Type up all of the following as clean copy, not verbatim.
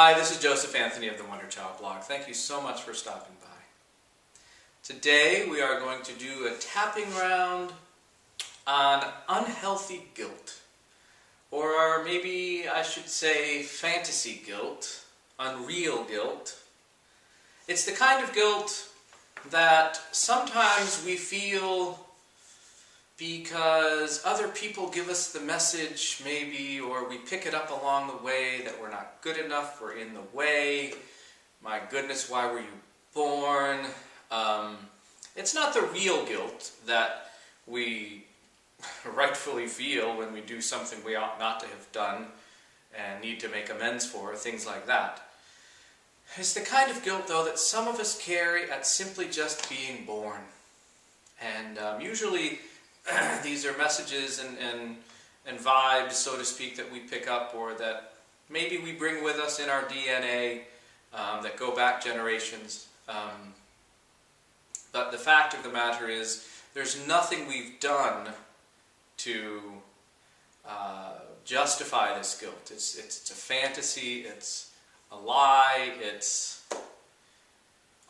Hi, this is Joseph Anthony of the Wonder Child blog. Thank you so much for stopping by. Today we are going to do a tapping round on unhealthy guilt, or maybe I should say fantasy guilt, unreal guilt. It's the kind of guilt that sometimes we feel because other people give us the message maybe, or we pick it up along the way that we're not good enough, we're in the way, my goodness, why were you born? It's not the real guilt that we rightfully feel when we do something we ought not to have done and need to make amends for, things like that. It's the kind of guilt, though, that some of us carry at simply just being born. And usually these are messages and vibes, so to speak, that we pick up or that maybe we bring with us in our DNA that go back generations. But the fact of the matter is there's nothing we've done to justify this guilt. It's a fantasy, it's a lie, it's...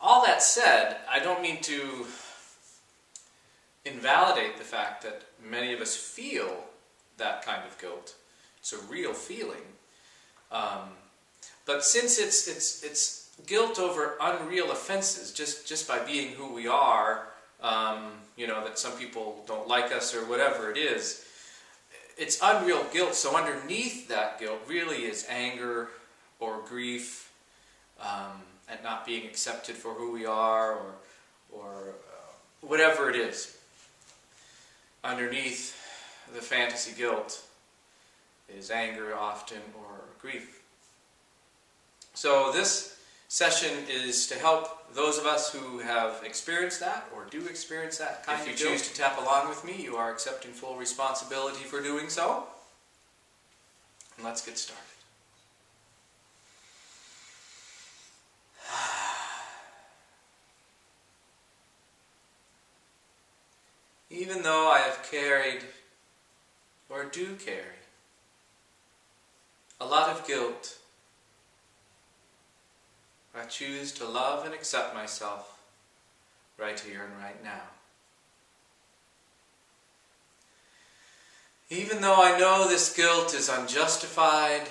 All that said, I don't mean to invalidate the fact that many of us feel that kind of guilt. It's a real feeling. But since it's guilt over unreal offenses, just by being who we are, that some people don't like us or whatever it is, it's unreal guilt. So underneath that guilt really is anger or grief at not being accepted for who we are, or whatever it is. Underneath the fantasy guilt is anger often, or grief. So this session is to help those of us who have experienced that or do experience that kind of guilt. If you choose to tap along with me, you are accepting full responsibility for doing so. And let's get started. Even though I have carried, or do carry, a lot of guilt, I choose to love and accept myself right here and right now. Even though I know this guilt is unjustified,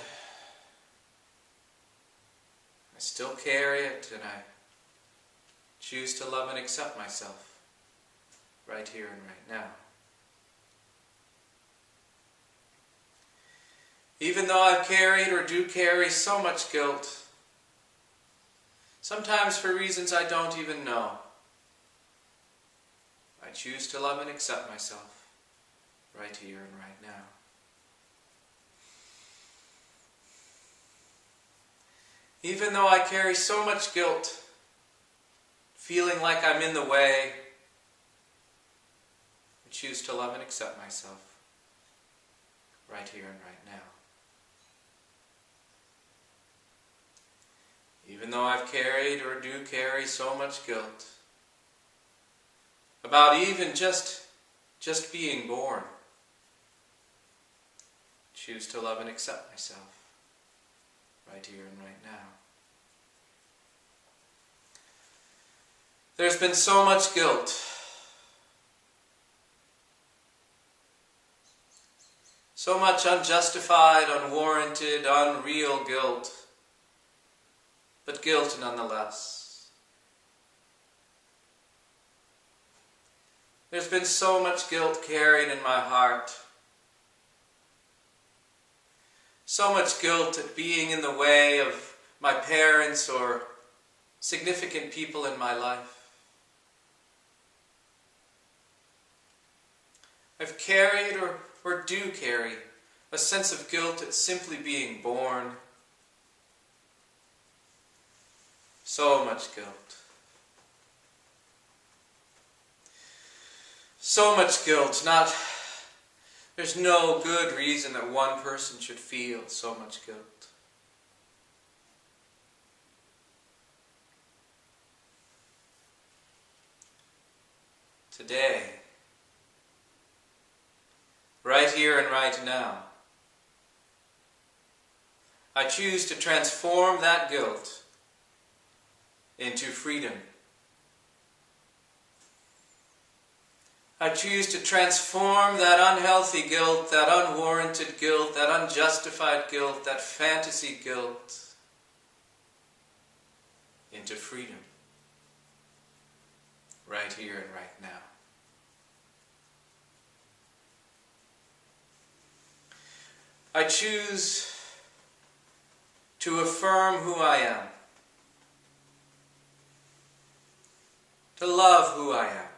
I still carry it, and I choose to love and accept myself right here and right now. Even though I've carried or do carry so much guilt, sometimes for reasons I don't even know, I choose to love and accept myself right here and right now. Even though I carry so much guilt, feeling like I'm in the way, I choose to love and accept myself right here and right now. Even though I've carried or do carry so much guilt about even just being born, I choose to love and accept myself right here and right now. There's been so much guilt, so much unjustified, unwarranted, unreal guilt, but guilt nonetheless. There's been so much guilt carried in my heart, so much guilt at being in the way of my parents or significant people in my life. I've carried or do carry a sense of guilt at simply being born. So much guilt. So much guilt. There's no good reason that one person should feel so much guilt. Today, right here and right now, I choose to transform that guilt into freedom. I choose to transform that unhealthy guilt, that unwarranted guilt, that unjustified guilt, that fantasy guilt into freedom. Right here and right now. I choose to affirm who I am, to love who I am.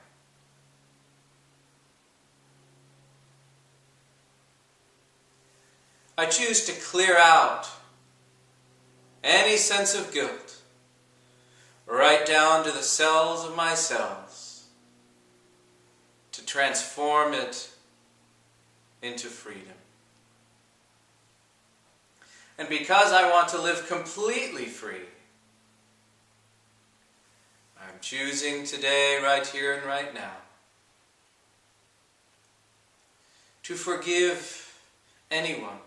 I choose to clear out any sense of guilt, right down to the cells of my cells, to transform it into freedom. And because I want to live completely free, I'm choosing today, right here and right now, to forgive anyone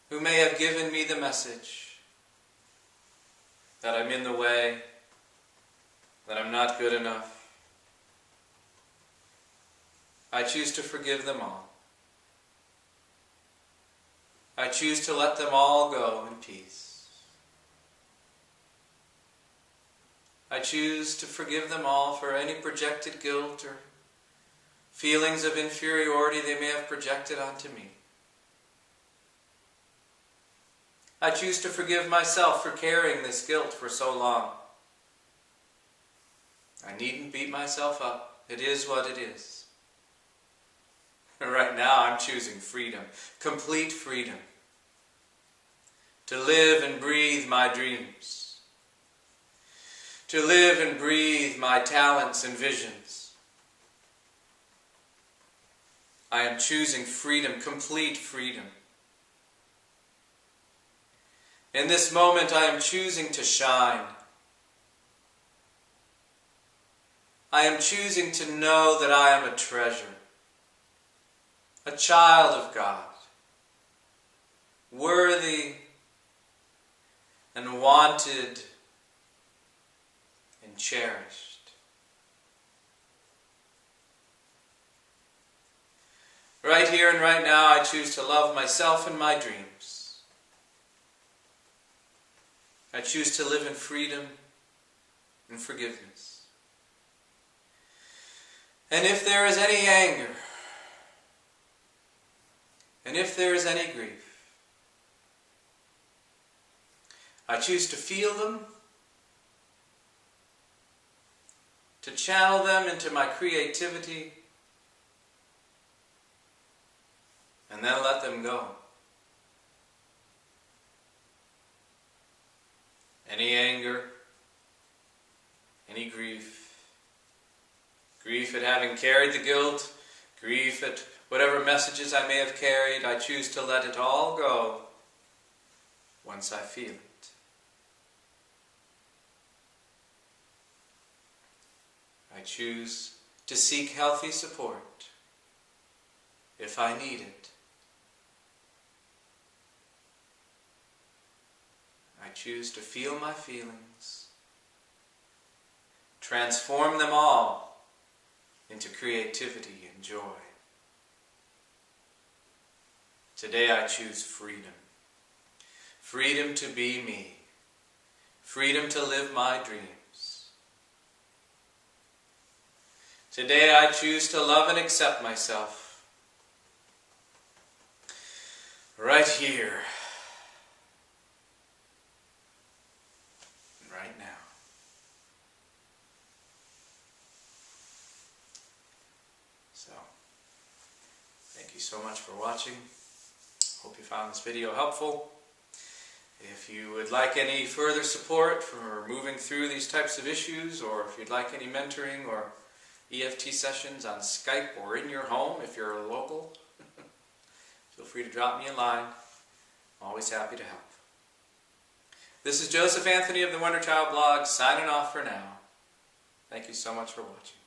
who may have given me the message that I'm in the way, that I'm not good enough. I choose to forgive them all. I choose to let them all go in peace. I choose to forgive them all for any projected guilt or feelings of inferiority they may have projected onto me. I choose to forgive myself for carrying this guilt for so long. I needn't beat myself up. It is what it is. Right now I'm choosing freedom, complete freedom, to live and breathe my dreams, to live and breathe my talents and visions. I am choosing freedom, complete freedom. In this moment I am choosing to shine. I am choosing to know that I am a treasure, a child of God, worthy and wanted and cherished. Right here and right now I choose to love myself and my dreams. I choose to live in freedom and forgiveness. And if there is any anger, and if there is any grief, I choose to feel them, to channel them into my creativity, and then let them go. Any anger, any grief, grief at having carried the guilt, grief at whatever messages I may have carried, I choose to let it all go once I feel it. I choose to seek healthy support if I need it. I choose to feel my feelings, transform them all into creativity and joy. Today I choose freedom. Freedom to be me. Freedom to live my dreams. Today I choose to love and accept myself. Right here. Right now. So, thank you so much for watching. Hope you found this video helpful. If you would like any further support for moving through these types of issues, or if you'd like any mentoring or EFT sessions on Skype or in your home if you're local, feel free to drop me a line. I'm always happy to help. This is Joseph Anthony of the Wonder Child blog, signing off for now. Thank you so much for watching.